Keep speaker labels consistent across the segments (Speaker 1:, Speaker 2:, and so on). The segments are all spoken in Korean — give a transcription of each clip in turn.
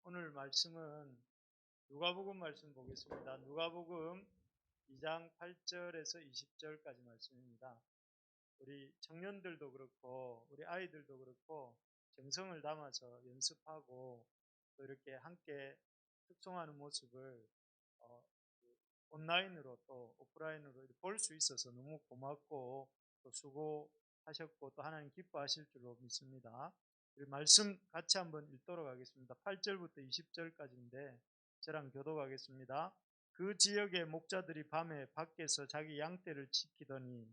Speaker 1: 오늘 말씀은 누가복음 말씀 보겠습니다. 누가복음 2장 8절에서 20절까지 말씀입니다. 우리 청년들도 그렇고 우리 아이들도 그렇고 정성을 담아서 연습하고 또 이렇게 함께 특송하는 모습을 어, 온라인으로 또 오프라인으로 볼 수 있어서 너무 고맙고 또 수고하셨고 또 하나님 기뻐하실 줄로 믿습니다. 우리 말씀 같이 한번 읽도록 하겠습니다. 8절부터 20절까지인데 저랑 교독하겠습니다. 그 지역의 목자들이 밤에 밖에서 자기 양떼를 지키더니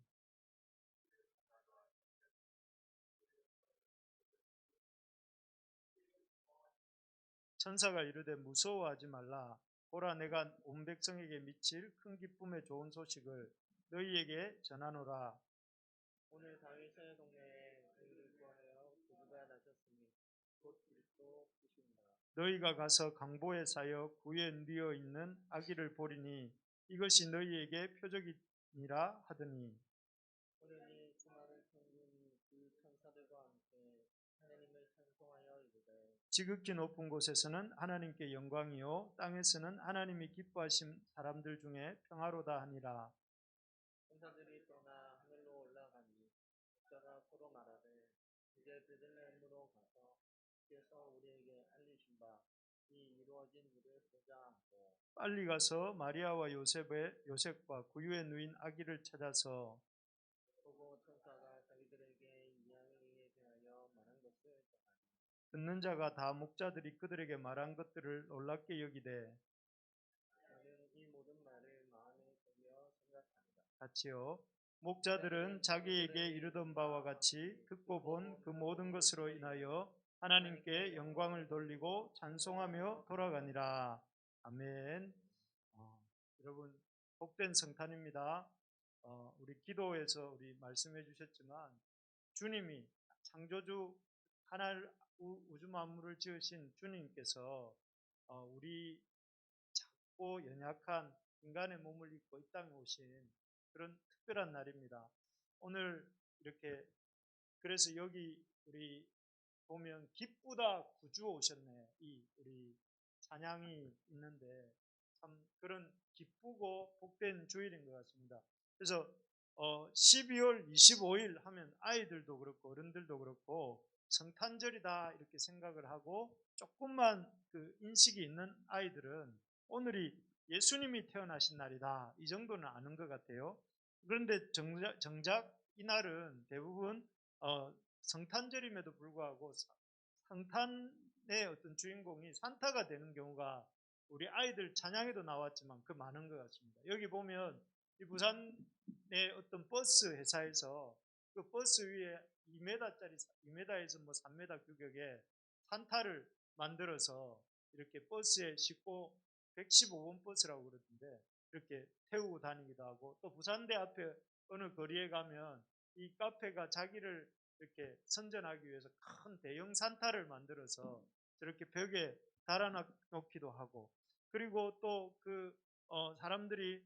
Speaker 1: 천사가 이르되 무서워하지 말라. 보라, 내가 온 백성에게 미칠 큰 기쁨의 좋은 소식을 너희에게 전하노라.
Speaker 2: 오늘 다윗의 동네에 저희를 구하여 구주가 나셨으니 곧 그리스도 이시니라.
Speaker 1: 너희가 가서 강보에 사여 구에 누워 있는 아기를 보리니 이것이 너희에게 표적이니라 하더니
Speaker 2: 오늘이 수많은 천군이 그 천사들과 함께 하나님을 찬송하여 이르되
Speaker 1: 지극히 높은 곳에서는 하나님께 영광이요 땅에서는 하나님이 기뻐하신 사람들 중에 평화로다 하니라.
Speaker 2: 천사들이 떠나 하늘로 올라가니 목자가 서로 말하되 이제 베들레헴으로 가서 주께서 우리에게 알리신 바 이 이루어진 일을 보자 하고
Speaker 1: 빨리 가서 마리아와 요셉과 구유에 누인 아기를 찾아서
Speaker 2: 보고 천사가 자기들에게 이야기에 대하여 말한 것을 전하니
Speaker 1: 듣는 자가 다 목자들이 그들에게 말한 것들을 놀랍게 여기되
Speaker 2: 나는 이 모든 말을 마음에 새겨 생각하니라.
Speaker 1: 같이요. 목자들은 자기에게 이르던 바와 같이 듣고 본 그 모든 것으로 인하여 하나님께 영광을 돌리고 찬송하며 돌아가니라. 아멘. 여러분 복된 성탄입니다. 우리 기도에서 우리 말씀해 주셨지만 주님이 창조주 하늘 우주 만물을 지으신 주님께서 우리 작고 연약한 인간의 몸을 입고 이 땅에 오신 그런 특별한 날입니다. 오늘 이렇게 그래서 여기 우리 보면 기쁘다 구주 오셨네 이 우리 찬양이 있는데 참 그런 기쁘고 복된 주일인 것 같습니다. 그래서 12월 25일 하면 아이들도 그렇고 어른들도 그렇고 성탄절이다 이렇게 생각을 하고 조금만 그 인식이 있는 아이들은 오늘이 예수님이 태어나신 날이다 이 정도는 아는 것 같아요. 그런데 정작 이날은 대부분 성탄절임에도 불구하고 성탄의 어떤 주인공이 산타가 되는 경우가 우리 아이들 찬양에도 나왔지만 그 많은 것 같습니다. 여기 보면 이 부산의 어떤 버스 회사에서 그 버스 위에 2m짜리 2m에서 뭐 3m 규격의 산타를 만들어서 이렇게 버스에 싣고 115번 버스라고 그러던데 이렇게 태우고 다니기도 하고 또 부산대 앞에 어느 거리에 가면 이 카페가 자기를 이렇게 선전하기 위해서 큰 대형 산타를 만들어서 저렇게 벽에 달아놓기도 하고 그리고 또 그 사람들이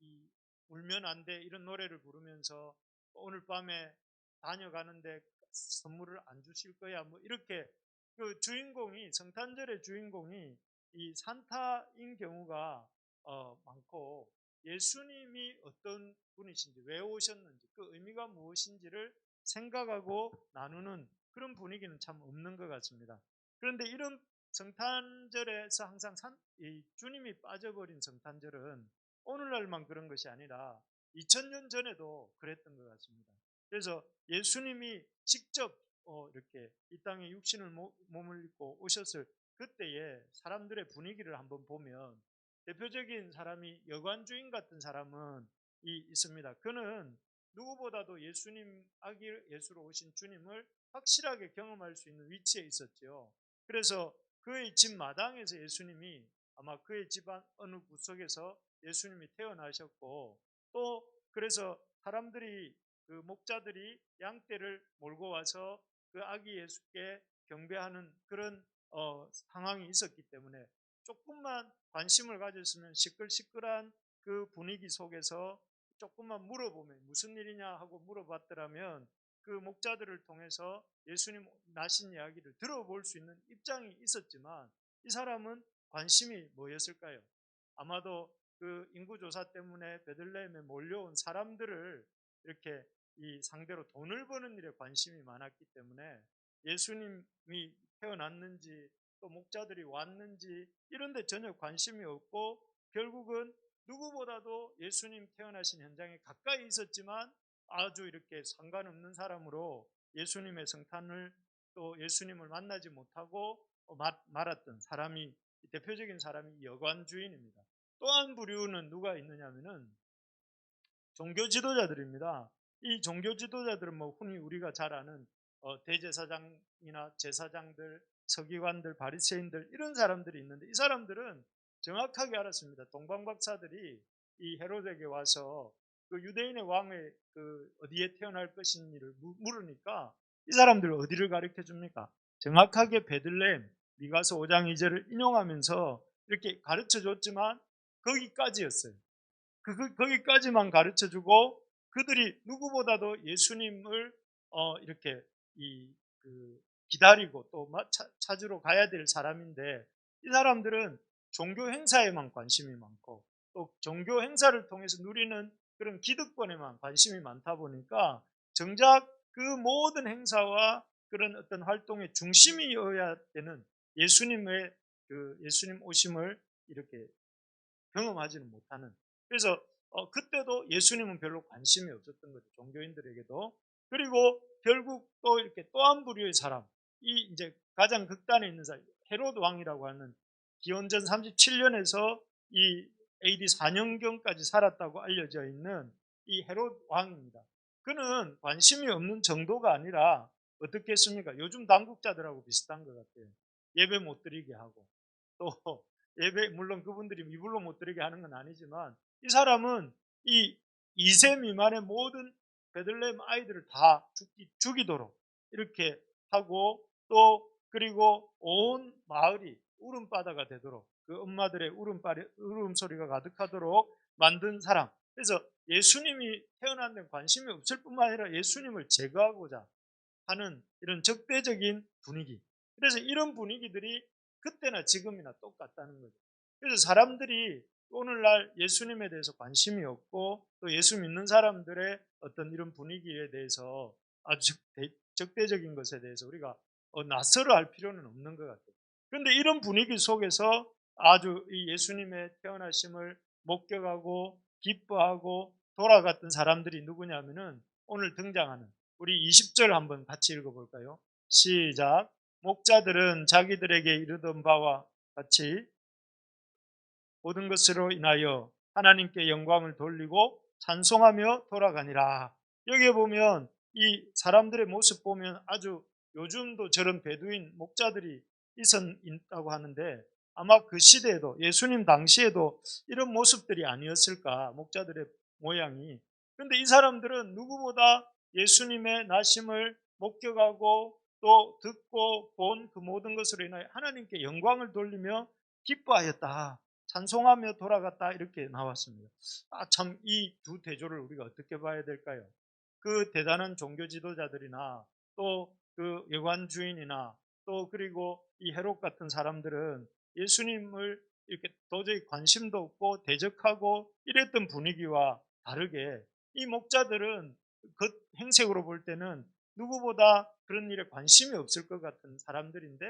Speaker 1: 이 울면 안 돼 이런 노래를 부르면서 오늘 밤에 다녀가는데 선물을 안 주실 거야 뭐 이렇게 그 주인공이 성탄절의 주인공이 이 산타인 경우가 많고 예수님이 어떤 분이신지 왜 오셨는지 그 의미가 무엇인지를 생각하고 나누는 그런 분위기는 참 없는 것 같습니다. 그런데 이런 성탄절에서 항상 이 주님이 빠져버린 성탄절은 오늘날만 그런 것이 아니라 2000년 전에도 그랬던 것 같습니다. 그래서 예수님이 직접 이렇게 이 땅에 육신을 몸을 입고 오셨을 그때의 사람들의 분위기를 한번 보면 대표적인 사람이 여관주인 같은 사람은 있습니다. 그는 누구보다도 예수님 아기 예수로 오신 주님을 확실하게 경험할 수 있는 위치에 있었죠. 그래서 그의 집 마당에서 예수님이 아마 그의 집안 어느 구석에서 예수님이 태어나셨고 또 그래서 사람들이 그 목자들이 양떼를 몰고 와서 그 아기 예수께 경배하는 그런 상황이 있었기 때문에 조금만 관심을 가졌으면 시끌시끌한 그 분위기 속에서 조금만 물어보면 무슨 일이냐 하고 물어봤더라면 그 목자들을 통해서 예수님 나신 이야기를 들어볼 수 있는 입장이 있었지만 이 사람은 관심이 뭐였을까요? 아마도 그 인구조사 때문에 베들레헴에 몰려온 사람들을 이렇게 이 상대로 돈을 버는 일에 관심이 많았기 때문에 예수님이 태어났는지 또 목자들이 왔는지 이런 데 전혀 관심이 없고 결국은 누구보다도 예수님 태어나신 현장에 가까이 있었지만 아주 이렇게 상관없는 사람으로 예수님의 성탄을 또 예수님을 만나지 못하고 말았던 사람이 대표적인 사람이 여관 주인입니다. 또 한 부류는 누가 있느냐면은 종교 지도자들입니다. 이 종교 지도자들은 뭐 흔히 우리가 잘 아는 대제사장이나 제사장들, 서기관들, 바리새인들 이런 사람들이 있는데 이 사람들은 정확하게 알았습니다. 동방박사들이 이 헤롯에게 와서 그 유대인의 왕의 그 어디에 태어날 것인지를 물으니까 이 사람들 어디를 가르쳐 줍니까? 정확하게 베들레헴 미가서 5장 2절을 인용하면서 이렇게 가르쳐 줬지만 거기까지였어요. 거기까지만 가르쳐 주고 그들이 누구보다도 예수님을 이렇게 기다리고 또 찾으러 가야 될 사람인데 이 사람들은 종교 행사에만 관심이 많고 또 종교 행사를 통해서 누리는 그런 기득권에만 관심이 많다 보니까 정작 그 모든 행사와 그런 어떤 활동의 중심이어야 되는 예수님 오심을 이렇게 경험하지는 못하는. 그래서 그때도 예수님은 별로 관심이 없었던 거죠. 종교인들에게도. 그리고 결국 또 이렇게 또 한 부류의 사람, 이 이제 가장 극단에 있는 사람, 헤롯 왕이라고 하는 기원전 37년에서 이 AD 4년경까지 살았다고 알려져 있는 이 헤롯 왕입니다. 그는 관심이 없는 정도가 아니라 어떻게 했습니까? 요즘 당국자들하고 비슷한 것 같아요. 예배 못 드리게 하고 또 예배 물론 그분들이 미불로 못 드리게 하는 건 아니지만 이 사람은 이 2세 미만의 모든 베들레헴 아이들을 다 죽이도록 이렇게 하고 또 그리고 온 마을이 울음바다가 되도록 그 엄마들의 울음소리가 가득하도록 만든 사람. 그래서 예수님이 태어난 데 관심이 없을 뿐만 아니라 예수님을 제거하고자 하는 이런 적대적인 분위기. 그래서 이런 분위기들이 그때나 지금이나 똑같다는 거죠. 그래서 사람들이 오늘날 예수님에 대해서 관심이 없고 또 예수 믿는 사람들의 어떤 이런 분위기에 대해서 아주 적대적인 것에 대해서 우리가 낯설어 할 필요는 없는 것 같아요. 그런데 이런 분위기 속에서 아주 이 예수님의 태어나심을 목격하고 기뻐하고 돌아갔던 사람들이 누구냐면은 오늘 등장하는 우리 20절 한번 같이 읽어볼까요? 시작. 목자들은 자기들에게 이르던 바와 같이 모든 것으로 인하여 하나님께 영광을 돌리고 찬송하며 돌아가니라. 여기에 보면 이 사람들의 모습 보면 아주 요즘도 저런 베두인 목자들이 있다고 하는데 아마 그 시대에도 예수님 당시에도 이런 모습들이 아니었을까 목자들의 모양이. 그런데 이 사람들은 누구보다 예수님의 나심을 목격하고 또 듣고 본 그 모든 것으로 인하여 하나님께 영광을 돌리며 기뻐하였다. 찬송하며 돌아갔다 이렇게 나왔습니다. 참 이 두 대조를 우리가 어떻게 봐야 될까요? 그 대단한 종교 지도자들이나 또 그 여관 주인이나 또 그리고 이 헤롯 같은 사람들은 예수님을 이렇게 도저히 관심도 없고 대적하고 이랬던 분위기와 다르게 이 목자들은 그 행색으로 볼 때는 누구보다 그런 일에 관심이 없을 것 같은 사람들인데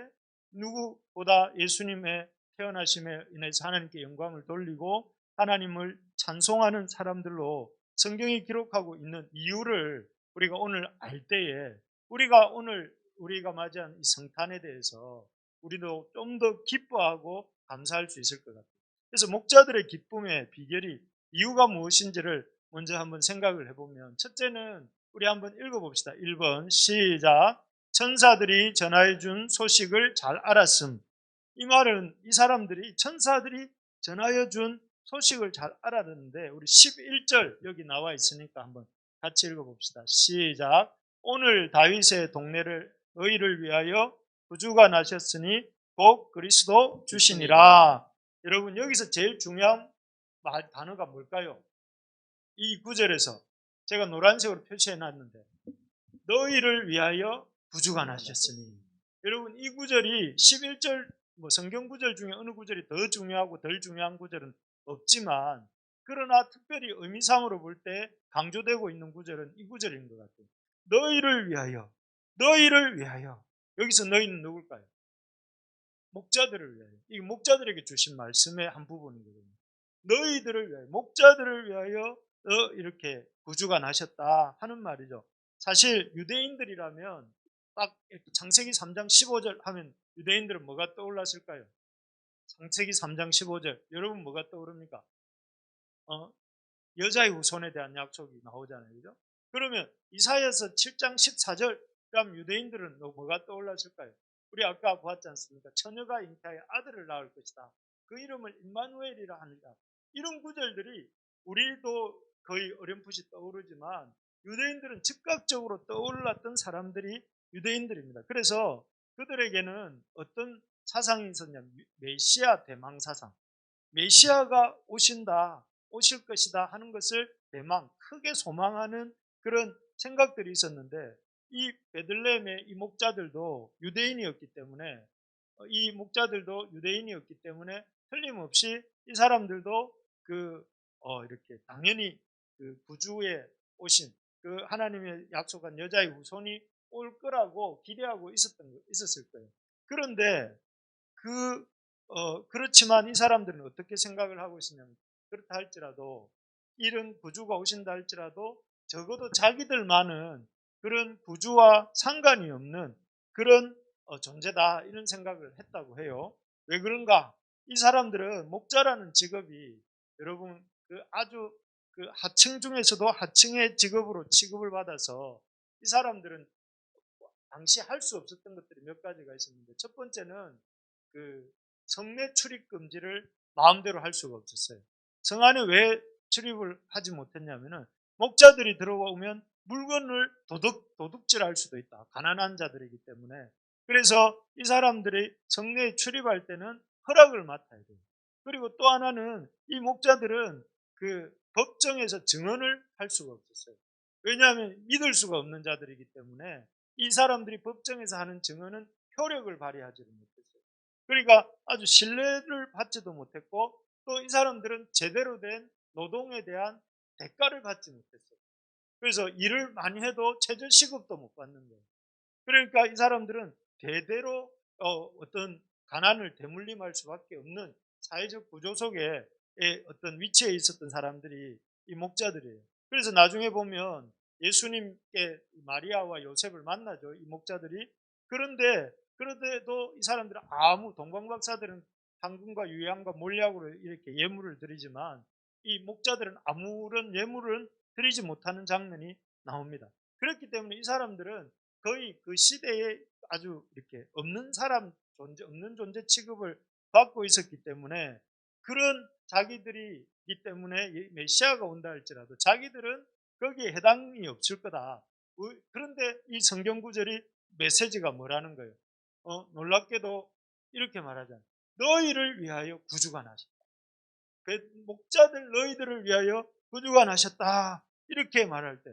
Speaker 1: 누구보다 예수님의 태어나심에 인해서 하나님께 영광을 돌리고 하나님을 찬송하는 사람들로 성경이 기록하고 있는 이유를 우리가 오늘 알 때에 우리가 맞이한 이 성탄에 대해서 우리도 좀 더 기뻐하고 감사할 수 있을 것 같아요. 그래서 목자들의 기쁨의 비결이 이유가 무엇인지를 먼저 한번 생각을 해보면 첫째는 우리 한번 읽어봅시다. 1번 시작. 천사들이 전하여 준 소식을 잘 알았음. 이 말은 이 사람들이 천사들이 전하여 준 소식을 잘 알았는데 우리 11절 여기 나와 있으니까 한번 같이 읽어봅시다. 시작. 오늘 다윗의 동네를 너희를 위하여 구주가 나셨으니 곧 그리스도 주시니라. 여러분 여기서 제일 중요한 단어가 뭘까요? 이 구절에서 제가 노란색으로 표시해 놨는데 너희를 위하여 구주관하셨으니. 여러분, 이 구절이 11절 성경 구절 중에 어느 구절이 더 중요하고 덜 중요한 구절은 없지만, 그러나 특별히 의미상으로 볼 때 강조되고 있는 구절은 이 구절인 것 같아요. 너희를 위하여, 너희를 위하여. 여기서 너희는 누굴까요? 목자들을 위하여. 이 목자들에게 주신 말씀의 한 부분이거든요. 너희들을 위하여, 목자들을 위하여 이렇게 구주관하셨다 하는 말이죠. 사실 유대인들이라면 딱 창세기 3장 15절 하면 유대인들은 뭐가 떠올랐을까요? 창세기 3장 15절 여러분 뭐가 떠오릅니까? 여자의 후손에 대한 약속이 나오잖아요. 그죠? 그러면 이사야서 7장 14절 그럼 유대인들은 뭐가 떠올랐을까요? 우리 아까 보았지 않습니까? 처녀가 잉태하여 아들을 낳을 것이다. 그 이름을 임마누엘이라 하느니라. 이런 구절들이 우리도 거의 어렴풋이 떠오르지만 유대인들은 즉각적으로 떠올랐던 사람들이 유대인들입니다. 그래서 그들에게는 어떤 사상이 있었냐면 메시아 대망 사상. 메시아가 오신다, 오실 것이다 하는 것을 대망 크게 소망하는 그런 생각들이 있었는데, 이 베들레헴의 이 목자들도 유대인이었기 때문에 이 목자들도 유대인이었기 때문에 틀림없이 이 사람들도 이렇게 당연히 그 구주에 오신 그 하나님의 약속한 여자의 후손이 올 거라고 기대하고 있었을 거예요. 그런데 그렇지만 이 사람들은 어떻게 생각을 하고 있었냐면, 그렇다 할지라도 이런 구주가 오신다 할지라도 적어도 자기들만은 그런 구주와 상관이 없는 그런 존재다 이런 생각을 했다고 해요. 왜 그런가? 이 사람들은 목자라는 직업이 여러분 아주 하층 중에서도 하층의 직업으로 취급을 받아서 이 사람들은 당시 할 수 없었던 것들이 몇 가지가 있었는데, 첫 번째는 성내 출입 금지를 마음대로 할 수가 없었어요. 성 안에 왜 출입을 하지 못했냐면은 목자들이 들어오면 물건을 도둑질할 수도 있다. 가난한 자들이기 때문에. 그래서 이 사람들이 성내에 출입할 때는 허락을 맡아야 돼요. 그리고 또 하나는 이 목자들은 법정에서 증언을 할 수가 없었어요. 왜냐하면 믿을 수가 없는 자들이기 때문에 이 사람들이 법정에서 하는 증언은 효력을 발휘하지 못했어요. 그러니까 아주 신뢰를 받지도 못했고, 또 이 사람들은 제대로 된 노동에 대한 대가를 받지 못했어요. 그래서 일을 많이 해도 최저시급도 못 받는 거예요. 그러니까 이 사람들은 대대로 어떤 가난을 대물림할 수밖에 없는 사회적 구조 속에 어떤 위치에 있었던 사람들이 이 목자들이에요. 그래서 나중에 보면 예수님께 마리아와 요셉을 만나죠, 이 목자들이. 그런데도 이 사람들은 아무 동방박사들은 황금과 유향과 몰약으로 이렇게 예물을 드리지만 이 목자들은 아무런 예물을 드리지 못하는 장면이 나옵니다. 그렇기 때문에 이 사람들은 거의 그 시대에 아주 이렇게 없는 사람 존재, 없는 존재 취급을 받고 있었기 때문에, 그런 자기들이기 때문에 메시아가 온다 할지라도 자기들은 거기에 해당이 없을 거다. 그런데 이 성경 구절이 메시지가 뭐라는 거예요? 놀랍게도 이렇게 말하잖아요. 너희를 위하여 구주가 나셨다. 목자들 너희들을 위하여 구주가 나셨다. 이렇게 말할 때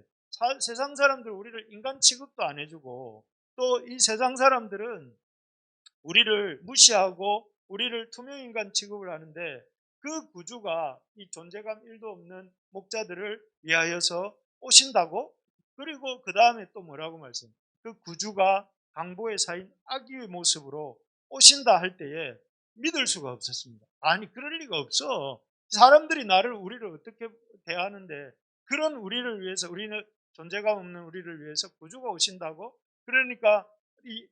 Speaker 1: 세상 사람들 우리를 인간 취급도 안 해주고, 또 이 세상 사람들은 우리를 무시하고 우리를 투명인간 취급을 하는데, 그 구주가 이 존재감 1도 없는 목자들을 위하여서 오신다고? 그리고 그 다음에 또 뭐라고 말씀? 그 구주가 강보의 사인 아기의 모습으로 오신다 할 때에 믿을 수가 없었습니다. 아니 그럴 리가 없어. 사람들이 우리를 어떻게 대하는데, 그런 우리를 위해서, 우리는 존재감 없는 우리를 위해서 구주가 오신다고? 그러니까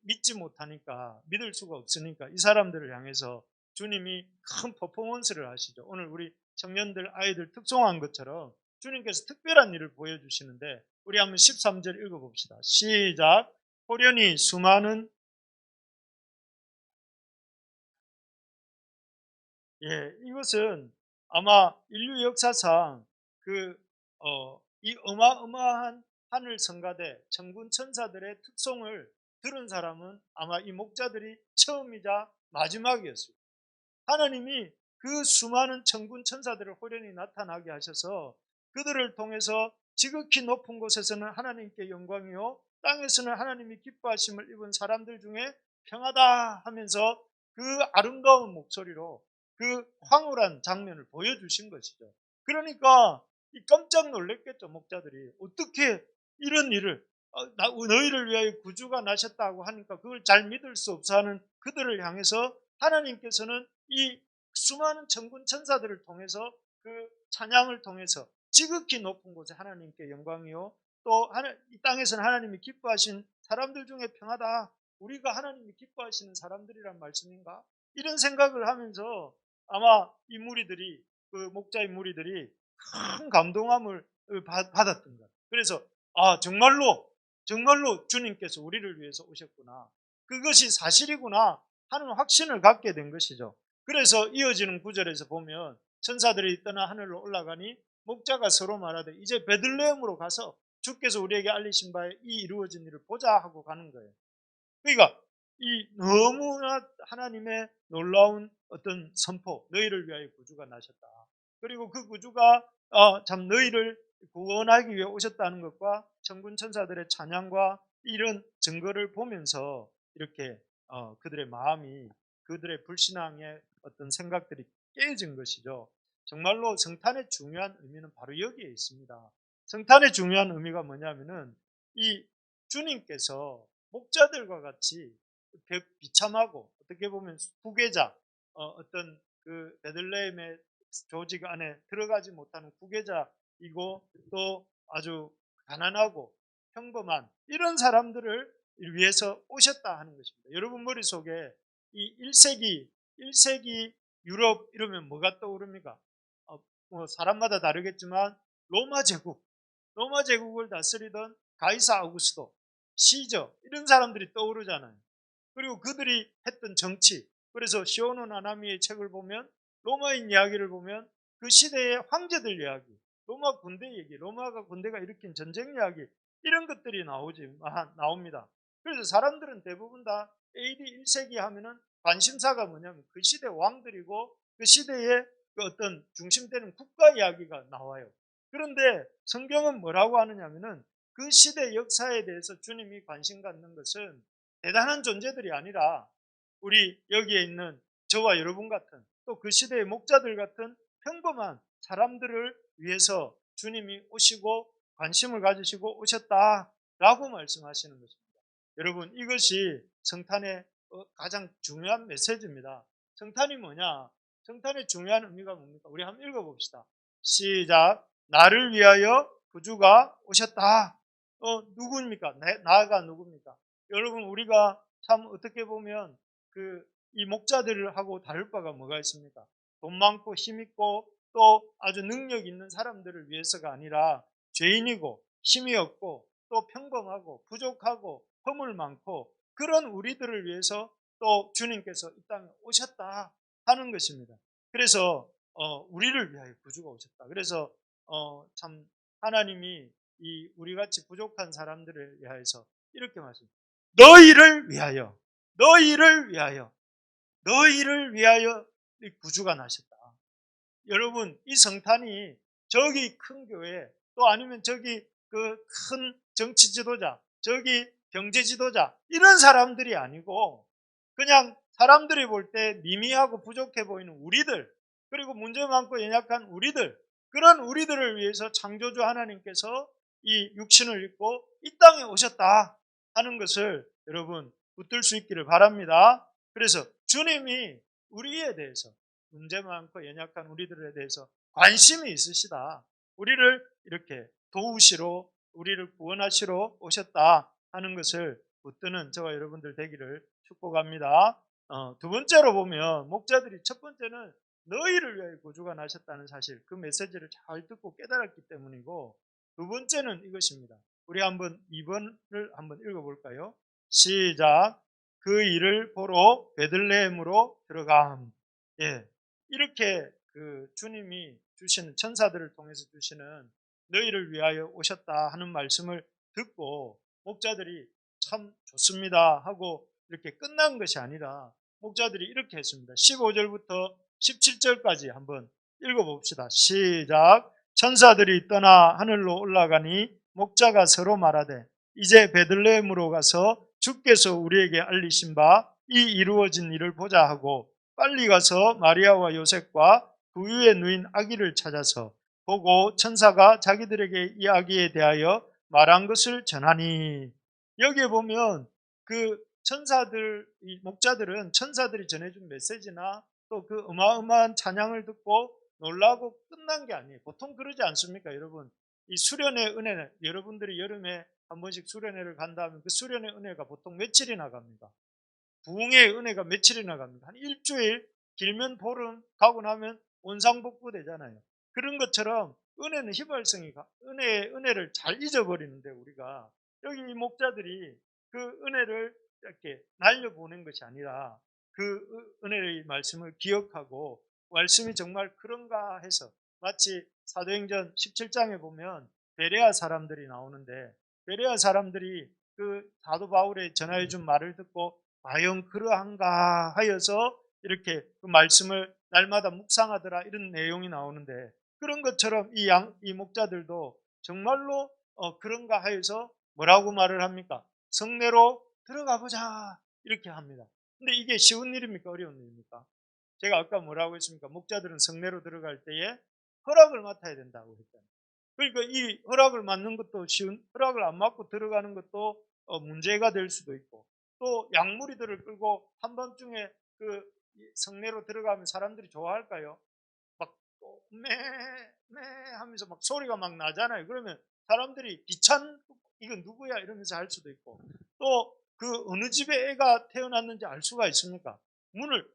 Speaker 1: 믿지 못하니까, 믿을 수가 없으니까 이 사람들을 향해서 주님이 큰 퍼포먼스를 하시죠. 오늘 우리 청년들 아이들 특송한 것처럼 주님께서 특별한 일을 보여주시는데, 우리 한번 13절 읽어봅시다. 시작. 호련히 수많은 이것은 아마 인류 역사상 이 어마어마한 하늘 성가대 천군 천사들의 특송을 들은 사람은 아마 이 목자들이 처음이자 마지막이었습니다. 하나님이 그 수많은 천군 천사들을 호련히 나타나게 하셔서 그들을 통해서 지극히 높은 곳에서는 하나님께 영광이요 땅에서는 하나님이 기뻐하심을 입은 사람들 중에 평하다 하면서 그 아름다운 목소리로 그 황홀한 장면을 보여주신 것이죠. 그러니까 깜짝 놀랐겠죠. 목자들이 어떻게 이런 일을 너희를 위하여 구주가 나셨다고 하니까 그걸 잘 믿을 수 없어 하는 그들을 향해서 하나님께서는 이 수많은 천군 천사들을 통해서 그 찬양을 통해서 지극히 높은 곳에 하나님께 영광이요 또 이 땅에서는 하나님이 기뻐하신 사람들 중에 평하다, 우리가 하나님이 기뻐하시는 사람들이란 말씀인가? 이런 생각을 하면서 아마 이 무리들이, 그 목자의 무리들이 큰 감동함을 받았던 거예요. 그래서 정말로 주님께서 우리를 위해서 오셨구나, 그것이 사실이구나 하는 확신을 갖게 된 것이죠. 그래서 이어지는 구절에서 보면 천사들이 떠나 하늘로 올라가니 목자가 서로 말하되 이제 베들레헴으로 가서 주께서 우리에게 알리신 바에 이 이루어진 일을 보자 하고 가는 거예요. 그러니까 이 너무나 하나님의 놀라운 어떤 선포, 너희를 위하여 구주가 나셨다. 그리고 그 구주가 참 너희를 구원하기 위해 오셨다는 것과 천군 천사들의 찬양과 이런 증거를 보면서 이렇게 그들의 마음이, 그들의 불신앙의 어떤 생각들이 깨진 것이죠. 정말로 성탄의 중요한 의미는 바로 여기에 있습니다. 성탄의 중요한 의미가 뭐냐면은 이 주님께서 목자들과 같이 비참하고 어떻게 보면 후계자, 어떤 그 베들레헴의 조직 안에 들어가지 못하는 후계자이고 또 아주 가난하고 평범한 이런 사람들을 위해서 오셨다 하는 것입니다. 여러분 머릿속에 이 1세기 유럽 이러면 뭐가 떠오릅니까? 뭐 사람마다 다르겠지만 로마 제국을 다스리던 가이사 아우구스도, 시저 이런 사람들이 떠오르잖아요. 그리고 그들이 했던 정치, 그래서 시오노 나나미의 책을 보면 로마인 이야기를 보면 그 시대의 황제들 이야기, 로마 군대 얘기, 로마가 군대가 일으킨 전쟁 이야기 이런 것들이 나옵니다. 그래서 사람들은 대부분 다 AD 1세기 하면은 관심사가 뭐냐면 그 시대 왕들이고 그 시대의 그 어떤 중심되는 국가 이야기가 나와요. 그런데 성경은 뭐라고 하느냐면은 그 시대 역사에 대해서 주님이 관심 갖는 것은 대단한 존재들이 아니라 우리 여기에 있는 저와 여러분 같은 또 그 시대의 목자들 같은 평범한 사람들을 위해서 주님이 오시고 관심을 가지시고 오셨다라고 말씀하시는 것입니다. 여러분 이것이 성탄의 가장 중요한 메시지입니다. 성탄이 뭐냐? 성탄의 중요한 의미가 뭡니까? 우리 한번 읽어봅시다. 시작. 나를 위하여 구주가 오셨다. 누구입니까? 나가 누굽니까? 여러분 우리가 참 어떻게 보면 이 목자들하고 다를 바가 뭐가 있습니까? 돈 많고 힘 있고 또 아주 능력 있는 사람들을 위해서가 아니라 죄인이고 힘이 없고 또 평범하고 부족하고 허물 많고 그런 우리들을 위해서 또 주님께서 이 땅에 오셨다 하는 것입니다. 그래서 우리를 위하여 구주가 오셨다. 그래서 참 하나님이 이 우리같이 부족한 사람들을 위하여서 이렇게 말씀합니다. 너희를 위하여, 너희를 위하여, 너희를 위하여 구주가 나셨다. 여러분 이 성탄이 저기 큰 교회 또 아니면 저기 그 큰 정치 지도자, 저기 경제 지도자 이런 사람들이 아니고 그냥 사람들이 볼 때 미미하고 부족해 보이는 우리들, 그리고 문제 많고 연약한 우리들, 그런 우리들을 위해서 창조주 하나님께서 이 육신을 입고 이 땅에 오셨다 하는 것을 여러분 붙들 수 있기를 바랍니다. 그래서 주님이 우리에 대해서, 문제 많고 연약한 우리들에 대해서 관심이 있으시다, 우리를 이렇게 도우시러, 우리를 구원하시러 오셨다 하는 것을 붙드는 저와 여러분들 되기를 축복합니다. 두 번째로 보면 목자들이 첫 번째는 너희를 위하여 구주가 나셨다는 사실, 그 메시지를 잘 듣고 깨달았기 때문이고, 두 번째는 이것입니다. 우리 한번 2번을 한번 읽어볼까요? 시작. 그 일을 보러 베들레헴으로 들어감. 예, 이렇게 그 주님이 주시는, 천사들을 통해서 주시는 너희를 위하여 오셨다 하는 말씀을 듣고 목자들이 참 좋습니다 하고 이렇게 끝난 것이 아니라 목자들이 이렇게 했습니다. 15절부터 17절까지 한번 읽어봅시다. 시작. 천사들이 떠나 하늘로 올라가니 목자가 서로 말하되 이제 베들레헴으로 가서 주께서 우리에게 알리신 바 이 이루어진 일을 보자 하고 빨리 가서 마리아와 요셉과 부유의 누인 아기를 찾아서 보고 천사가 자기들에게 이 아기에 대하여 말한 것을 전하니. 여기에 보면 그 천사들, 이 목자들은 천사들이 전해준 메시지나 또 그 어마어마한 찬양을 듣고 놀라고 끝난 게 아니에요. 보통 그러지 않습니까, 여러분? 이 수련의 은혜는, 여러분들이 여름에 한 번씩 수련회를 간다면 그 수련의 은혜가 보통 며칠이나 갑니까? 부흥의 은혜가 며칠이나 갑니까? 한 일주일, 길면 보름 가고 나면 원상복구 되잖아요. 그런 것처럼 은혜는 휘발성이 은혜를 잘 잊어버리는데, 우리가 여기 이 목자들이 그 은혜를 이렇게 날려보낸 것이 아니라 그 은혜의 말씀을 기억하고 말씀이 정말 그런가 해서, 마치 사도행전 17장에 보면 베레아 사람들이 나오는데, 베레아 사람들이 그 사도 바울의 전하여 준 말을 듣고 과연 그러한가 하여서 이렇게 그 말씀을 날마다 묵상하더라, 이런 내용이 나오는데, 그런 것처럼 이 목자들도 정말로 그런가 하여서 뭐라고 말을 합니까? 성내로 들어가 보자, 이렇게 합니다. 근데 이게 쉬운 일입니까, 어려운 일입니까? 제가 아까 뭐라고 했습니까? 목자들은 성내로 들어갈 때에 허락을 맡아야 된다고 했잖아요. 그러니까 이 허락을 맡는 것도 쉬운, 허락을 안 맡고 들어가는 것도 문제가 될 수도 있고, 또 양무리들을 끌고 한밤중에 그 성내로 들어가면 사람들이 좋아할까요? 막 매 하면서 막 소리가 막 나잖아요. 그러면 사람들이 귀찮, 이건 누구야 이러면서 할 수도 있고, 또 그 어느 집에 애가 태어났는지 알 수가 있습니까? 문을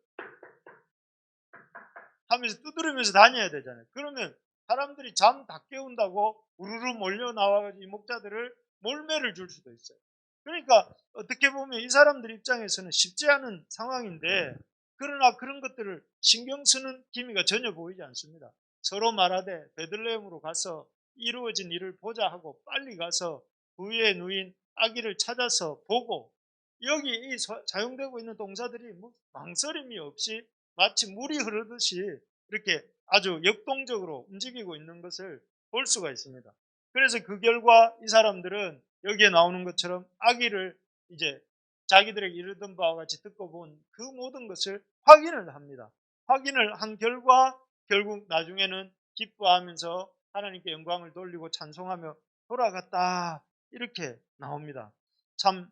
Speaker 1: 하면서 두드리면서 다녀야 되잖아요. 그러면 사람들이 잠 다 깨운다고 우르르 몰려 나와가지고 이 목자들을 몰매를 줄 수도 있어요. 그러니까 어떻게 보면 이 사람들 입장에서는 쉽지 않은 상황인데, 그러나 그런 것들을 신경 쓰는 기미가 전혀 보이지 않습니다. 서로 말하되 베들레헴으로 가서 이루어진 일을 보자 하고 빨리 가서 부유의 누인 아기를 찾아서 보고, 여기 이 사용되고 있는 동사들이 뭐 망설임이 없이 마치 물이 흐르듯이 이렇게 아주 역동적으로 움직이고 있는 것을 볼 수가 있습니다. 그래서 그 결과 이 사람들은 여기에 나오는 것처럼 아기를 이제 자기들에게 이르던 바와 같이 듣고 본 그 모든 것을 확인을 합니다. 확인을 한 결과 결국 나중에는 기뻐하면서 하나님께 영광을 돌리고 찬송하며 돌아갔다, 이렇게 나옵니다. 참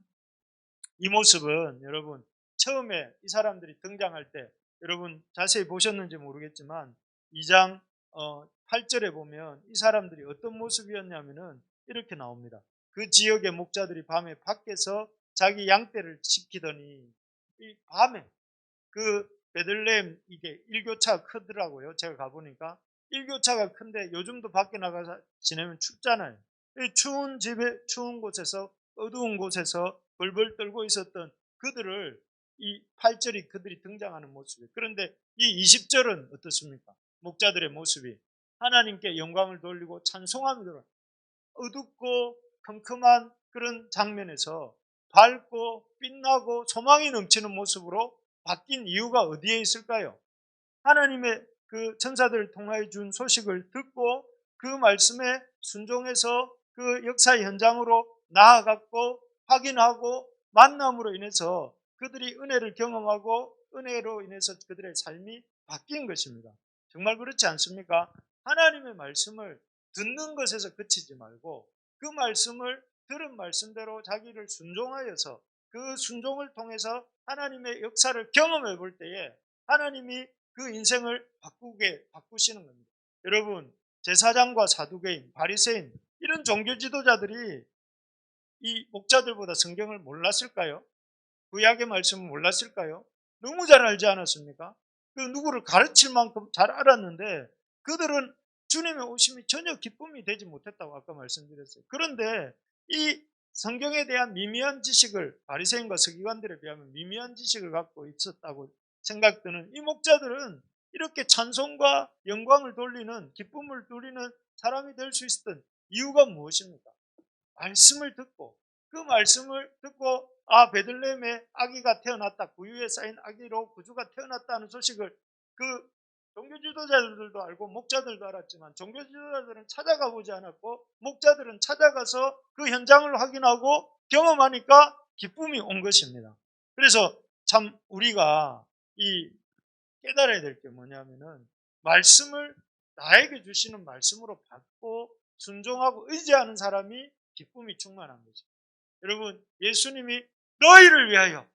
Speaker 1: 이 모습은 여러분, 처음에 이 사람들이 등장할 때 여러분 자세히 보셨는지 모르겠지만 2장 8절에 보면 이 사람들이 어떤 모습이었냐면은 이렇게 나옵니다. 그 지역의 목자들이 밤에 밖에서 자기 양떼를 지키더니, 이 밤에 그 베들레헴 이게 일교차가 크더라고요. 제가 가보니까 일교차가 큰데 요즘도 밖에 나가서 지내면 춥잖아요. 이 추운 집에, 추운 곳에서, 어두운 곳에서 벌벌 떨고 있었던 그들을, 이 8절이 그들이 등장하는 모습이에요. 그런데 이 20절은 어떻습니까? 목자들의 모습이 하나님께 영광을 돌리고 찬송하며 어둡고 컴컴한 그런 장면에서 밝고 빛나고 소망이 넘치는 모습으로 바뀐 이유가 어디에 있을까요? 하나님의 그 천사들을 통하여 준 소식을 듣고 그 말씀에 순종해서 그 역사의 현장으로 나아갔고 확인하고 만남으로 인해서 그들이 은혜를 경험하고 은혜로 인해서 그들의 삶이 바뀐 것입니다. 정말 그렇지 않습니까? 하나님의 말씀을 듣는 것에서 그치지 말고 그 말씀을 들은 말씀대로 자기를 순종하여서 그 순종을 통해서 하나님의 역사를 경험해 볼 때에 하나님이 그 인생을 바꾸시는 겁니다. 여러분, 제사장과 사두개인, 바리새인 이런 종교 지도자들이 이 목자들보다 성경을 몰랐을까요? 구약의 말씀을 몰랐을까요? 너무 잘 알지 않았습니까? 그 누구를 가르칠 만큼 잘 알았는데 그들은 주님의 오심이 전혀 기쁨이 되지 못했다고 아까 말씀드렸어요. 그런데 이 성경에 대한 미미한 지식을, 바리새인과 서기관들에 비하면 미미한 지식을 갖고 있었다고 생각드는 이 목자들은 이렇게 찬송과 영광을 돌리는, 기쁨을 누리는 사람이 될 수 있었던 이유가 무엇입니까? 말씀을 듣고, 그 말씀을 듣고 베들레헴에 아기가 태어났다, 구유에 쌓인 아기로 구주가 태어났다는 소식을 그 종교 지도자들도 알고 목자들도 알았지만 종교 지도자들은 찾아가 보지 않았고 목자들은 찾아가서 그 현장을 확인하고 경험하니까 기쁨이 온 것입니다. 그래서 참 우리가 이 깨달아야 될 게 뭐냐면은 말씀을 나에게 주시는 말씀으로 받고 순종하고 의지하는 사람이 기쁨이 충만한 거죠. 여러분, 예수님이 너희를 위하여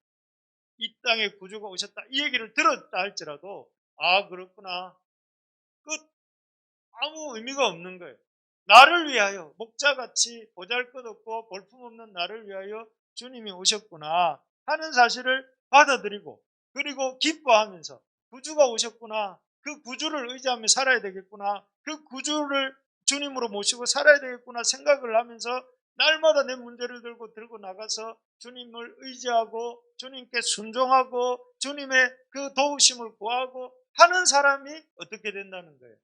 Speaker 1: 이 땅에 구주가 오셨다 이 얘기를 들었다 할지라도 아 그렇구나 끝 아무 의미가 없는 거예요. 나를 위하여 목자같이 보잘것없고 볼품없는 나를 위하여 주님이 오셨구나 하는 사실을 받아들이고 그리고 기뻐하면서 구주가 오셨구나 그 구주를 의지하며 살아야 되겠구나 그 구주를 주님으로 모시고 살아야 되겠구나 생각을 하면서 날마다 내 문제를 들고 나가서 주님을 의지하고 주님께 순종하고 주님의 그 도우심을 구하고 하는 사람이 어떻게 된다는 거예요.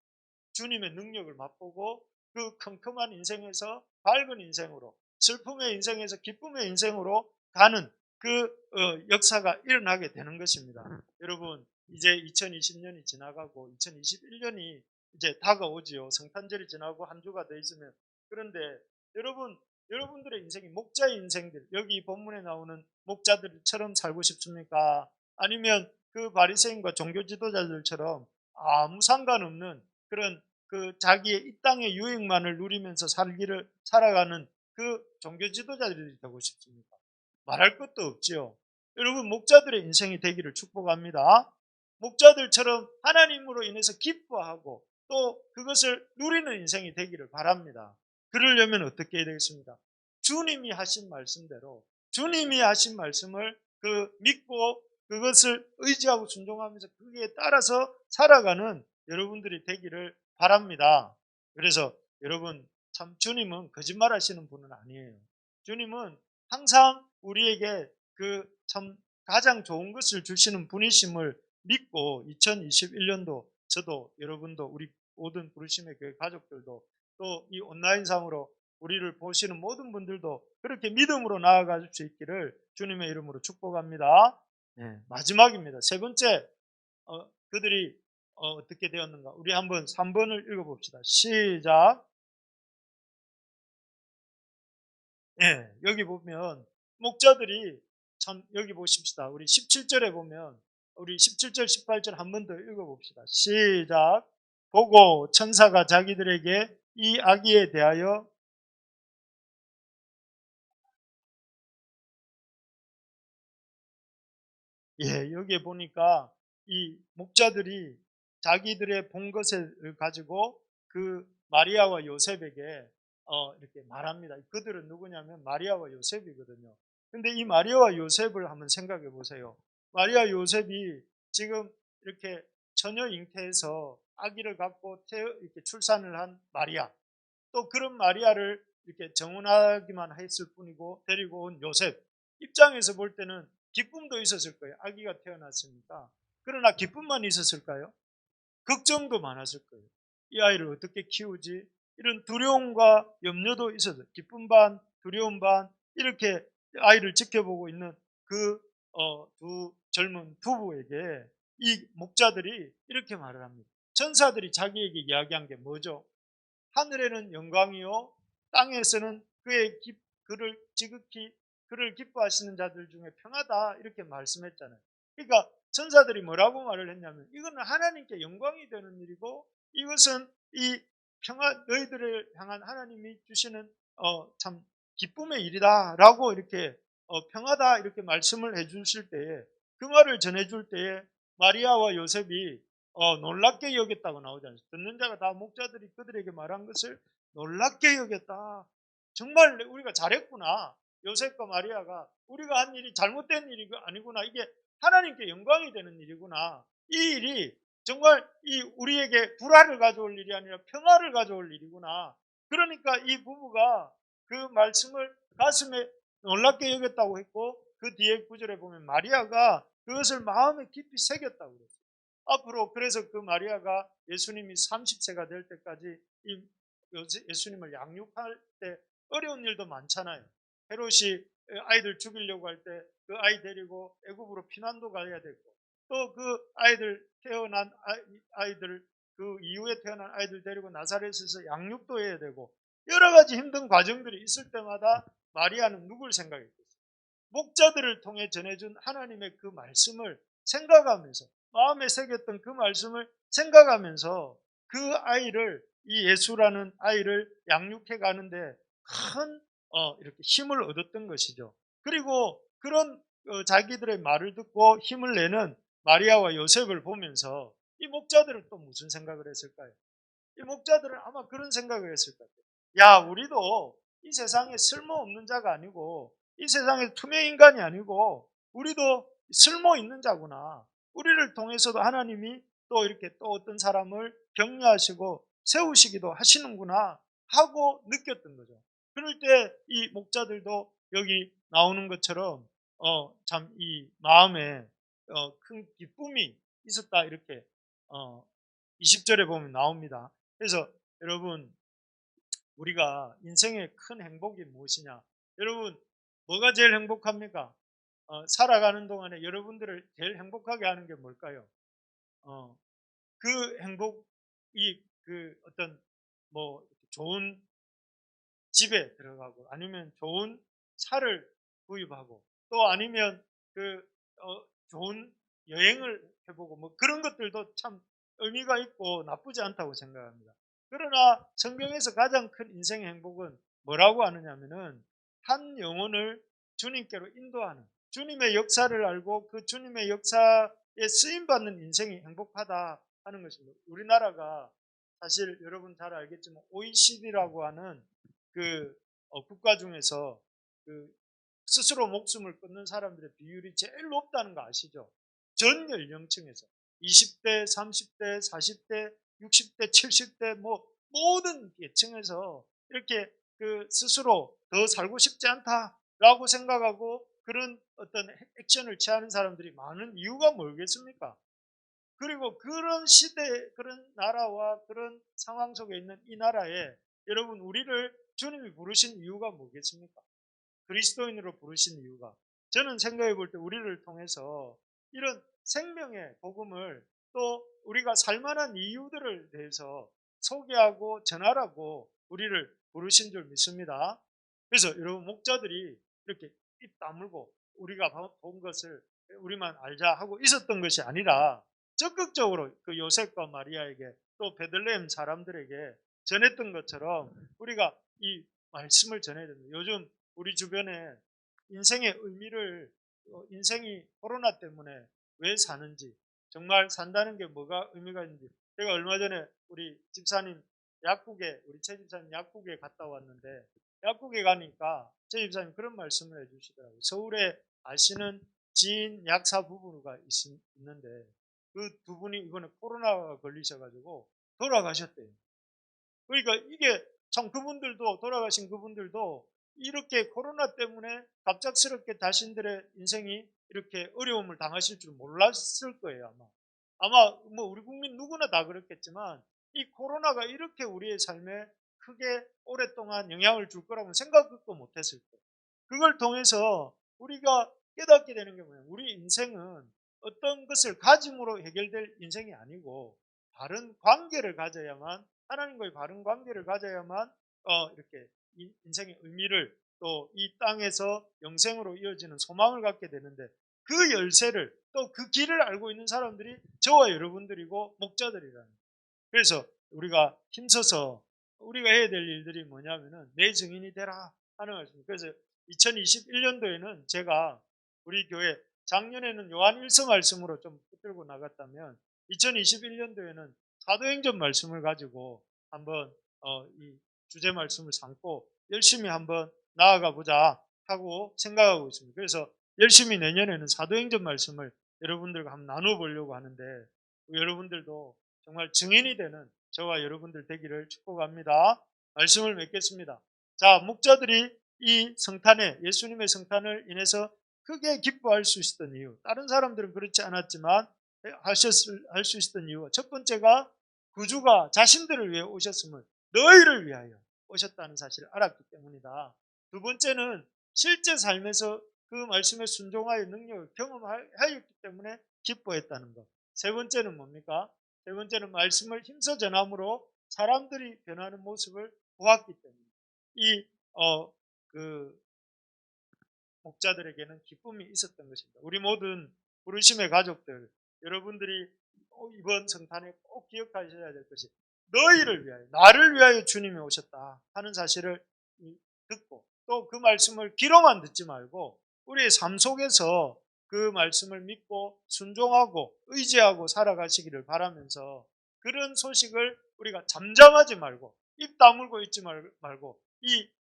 Speaker 1: 주님의 능력을 맛보고 그 컴컴한 인생에서 밝은 인생으로 슬픔의 인생에서 기쁨의 인생으로 가는 그 역사가 일어나게 되는 것입니다. 여러분 이제 2020년이 지나가고 2021년이 이제 다가오지요. 성탄절이 지나고 한 주가 더 있으면 그런데 여러분들의 인생이 목자의 인생들 여기 본문에 나오는 목자들처럼 살고 싶습니까? 아니면 그 바리새인과 종교 지도자들처럼 아무 상관없는 그런 그 자기의 이 땅의 유익만을 누리면서 살아가는 그 종교 지도자들이 되고 싶습니까? 말할 것도 없지요. 여러분 목자들의 인생이 되기를 축복합니다. 목자들처럼 하나님으로 인해서 기뻐하고 또 그것을 누리는 인생이 되기를 바랍니다. 그러려면 어떻게 해야 되겠습니까? 주님이 하신 말씀대로 주님이 하신 말씀을 믿고 그것을 의지하고 순종하면서 그에 따라서 살아가는 여러분들이 되기를 바랍니다. 그래서 여러분 참 주님은 거짓말 하시는 분은 아니에요. 주님은 항상 우리에게 그 참 가장 좋은 것을 주시는 분이심을 믿고 2021년도 저도 여러분도 우리 모든 부르심의 교회 가족들도 또 이 온라인상으로 우리를 보시는 모든 분들도 그렇게 믿음으로 나아갈 수 있기를 주님의 이름으로 축복합니다. 네, 마지막입니다. 세 번째 그들이 어떻게 되었는가? 우리 한번 3번을 읽어봅시다. 시작. 네, 여기 보면 목자들이 참 여기 보십시다. 우리 17절에 보면 우리 17절 18절 한 번 더 읽어봅시다. 시작. 보고 천사가 자기들에게 이 아기에 대하여 여기에 보니까 이 목자들이 자기들의 본 것을 가지고 그 마리아와 요셉에게 이렇게 말합니다. 그들은 누구냐면 마리아와 요셉이거든요. 근데 이 마리아와 요셉을 한번 생각해 보세요. 마리아 요셉이 지금 이렇게 처녀 잉태해서 아기를 갖고 이렇게 출산을 한 마리아, 또 그런 마리아를 이렇게 정혼하기만 했을 뿐이고 데리고 온 요셉 입장에서 볼 때는 기쁨도 있었을 거예요. 아기가 태어났으니까. 그러나 기쁨만 있었을까요? 걱정도 많았을 거예요. 이 아이를 어떻게 키우지? 이런 두려움과 염려도 있었어요. 기쁨 반, 두려움 반 이렇게 아이를 지켜보고 있는 그 두 젊은 부부에게 이 목자들이 이렇게 말을 합니다. 천사들이 자기에게 이야기한 게 뭐죠? 하늘에는 영광이요 땅에서는 그를 지극히 그를 기뻐하시는 자들 중에 평하다 이렇게 말씀했잖아요. 그러니까 천사들이 뭐라고 말을 했냐면 이거는 하나님께 영광이 되는 일이고 이것은 이 평화 너희들을 향한 하나님이 주시는 참 기쁨의 일이다라고 이렇게 평하다 이렇게 말씀을 해주실 때에 그 말을 전해줄 때에 마리아와 요셉이 놀랍게 여겼다고 나오지 않습니까? 듣는 자가 다 목자들이 그들에게 말한 것을 놀랍게 여겼다. 정말 우리가 잘했구나. 요셉과 마리아가 우리가 한 일이 잘못된 일이 아니구나. 이게 하나님께 영광이 되는 일이구나. 이 일이 정말 우리에게 불화를 가져올 일이 아니라 평화를 가져올 일이구나. 그러니까 이 부부가 그 말씀을 가슴에 놀랍게 여겼다고 했고 그 뒤에 구절에 보면 마리아가 그것을 마음에 깊이 새겼다고 그랬어요. 앞으로 그래서 그 마리아가 예수님이 30세가 될 때까지 예수님을 양육할 때 어려운 일도 많잖아요. 헤롯이 아이들 죽이려고 할 때 그 아이 데리고 애굽으로 피난도 가야 되고 또 그 아이들 태어난 아이들 그 이후에 태어난 아이들 데리고 나사렛에서 양육도 해야 되고 여러 가지 힘든 과정들이 있을 때마다 마리아는 누굴 생각했겠어요? 목자들을 통해 전해준 하나님의 그 말씀을 생각하면서 마음에 새겼던 그 말씀을 생각하면서 그 아이를 이 예수라는 아이를 양육해 가는데 큰 이렇게 힘을 얻었던 것이죠. 그리고 그런 자기들의 말을 듣고 힘을 내는 마리아와 요셉을 보면서 이 목자들은 또 무슨 생각을 했을까요? 이 목자들은 아마 그런 생각을 했을 것 같아요. 야, 우리도 이 세상에 쓸모없는 자가 아니고 이 세상에 투명 인간이 아니고 우리도 쓸모 있는 자구나. 우리를 통해서도 하나님이 또 이렇게 또 어떤 사람을 격려하시고 세우시기도 하시는구나 하고 느꼈던 거죠. 그럴 때 이 목자들도 여기 나오는 것처럼 참 이 마음에 큰 기쁨이 있었다 이렇게 20절에 보면 나옵니다. 그래서 여러분 우리가 인생의 큰 행복이 무엇이냐? 여러분 뭐가 제일 행복합니까? 살아가는 동안에 여러분들을 제일 행복하게 하는 게 뭘까요? 어, 그 행복이 그 어떤 뭐 좋은 집에 들어가고 아니면 좋은 차를 구입하고 또 아니면 그 좋은 여행을 해보고 뭐 그런 것들도 참 의미가 있고 나쁘지 않다고 생각합니다. 그러나 성경에서 가장 큰 인생의 행복은 뭐라고 하느냐면은 한 영혼을 주님께로 인도하는 주님의 역사를 알고 그 주님의 역사에 쓰임 받는 인생이 행복하다 하는 것입니다. 우리나라가 사실 여러분 잘 알겠지만 OECD라고 하는 그 국가 중에서 그 스스로 목숨을 끊는 사람들의 비율이 제일 높다는 거 아시죠? 전 연령층에서 20대, 30대, 40대, 60대, 70대 뭐 모든 계층에서 이렇게 그 스스로 더 살고 싶지 않다라고 생각하고 그런 어떤 액션을 취하는 사람들이 많은 이유가 뭐겠습니까? 그리고 그런 시대, 그런 나라와 그런 상황 속에 있는 이 나라에 여러분 우리를 주님이 부르신 이유가 뭐겠습니까? 그리스도인으로 부르신 이유가 저는 생각해 볼 때 우리를 통해서 이런 생명의 복음을 또 우리가 살만한 이유들을 대해서 소개하고 전하라고 우리를 부르신 줄 믿습니다. 그래서 여러분 목자들이 이렇게 입 다물고 우리가 본 것을 우리만 알자 하고 있었던 것이 아니라 적극적으로 그 요셉과 마리아에게 또 베들레헴 사람들에게 전했던 것처럼 우리가 이 말씀을 전해야 됩니다. 요즘 우리 주변에 인생의 의미를 인생이 코로나 때문에 왜 사는지 정말 산다는 게 뭐가 의미가 있는지 제가 얼마 전에 우리 집사님 약국에 우리 최 집사님 약국에 갔다 왔는데 약국에 가니까 최 집사님 그런 말씀을 해주시더라고요. 서울에 아시는 지인 약사 부부가 있는데 그 두 분이 이번에 코로나가 걸리셔가지고 돌아가셨대요. 그러니까 이게 참 그분들도 돌아가신 그분들도 이렇게 코로나 때문에 갑작스럽게 자신들의 인생이 이렇게 어려움을 당하실 줄 몰랐을 거예요 아마. 아마 뭐 우리 국민 누구나 다 그렇겠지만 이 코로나가 이렇게 우리의 삶에 크게 오랫동안 영향을 줄 거라고는 생각도 못했을 거예요. 그걸 통해서 우리가 깨닫게 되는 게 뭐냐면 우리 인생은 어떤 것을 가짐으로 해결될 인생이 아니고 바른 관계를 가져야만 하나님과의 바른 관계를 가져야만 이렇게 인생의 의미를 또 이 땅에서 영생으로 이어지는 소망을 갖게 되는데 그 열쇠를 또 그 길을 알고 있는 사람들이 저와 여러분들이고 목자들이라는 거예요. 그래서 우리가 힘써서 우리가 해야 될 일들이 뭐냐면은 내 증인이 되라 하는 말씀입니다. 그래서 2021년도에는 제가 우리 교회 작년에는 요한 1서 말씀으로 좀 붙들고 나갔다면 2021년도에는 사도행전 말씀을 가지고 한번 이 주제 말씀을 삼고 열심히 한번 나아가 보자 하고 생각하고 있습니다. 그래서 열심히 내년에는 사도행전 말씀을 여러분들과 한번 나눠 보려고 하는데 여러분들도 정말 증인이 되는 저와 여러분들 되기를 축복합니다. 말씀을 맺겠습니다. 자, 목자들이 이 성탄에 예수님의 성탄을 인해서 크게 기뻐할 수 있었던 이유, 다른 사람들은 그렇지 않았지만 할 수 있었던 이유, 첫 번째가 구주가 자신들을 위해 오셨음을 너희를 위하여 오셨다는 사실을 알았기 때문이다. 두 번째는 실제 삶에서 그 말씀에 순종하여 능력을 경험하였기 때문에 기뻐했다는 것. 세 번째는 뭡니까? 세 번째는 말씀을 힘써 전함으로 사람들이 변하는 모습을 보았기 때문에 그 목자들에게는 기쁨이 있었던 것입니다. 우리 모든 부르심의 가족들, 여러분들이 이번 성탄에 꼭 기억하셔야 될 것이 너희를 위하여, 나를 위하여 주님이 오셨다 하는 사실을 듣고 또 그 말씀을 귀로만 듣지 말고 우리의 삶 속에서 그 말씀을 믿고 순종하고 의지하고 살아가시기를 바라면서 그런 소식을 우리가 잠잠하지 말고 입 다물고 있지 말고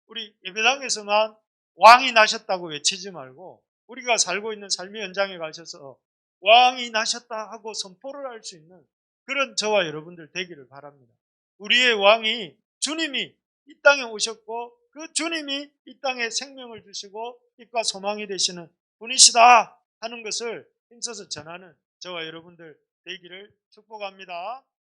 Speaker 1: 우리 예배당에서만 왕이 나셨다고 외치지 말고 우리가 살고 있는 삶의 현장에 가셔서 왕이 나셨다 하고 선포를 할 수 있는 그런 저와 여러분들 되기를 바랍니다. 우리의 왕이 주님이 이 땅에 오셨고 그 주님이 이 땅에 생명을 주시고 빛과 소망이 되시는 분이시다 하는 것을 힘써서 전하는 저와 여러분들 되기를 축복합니다.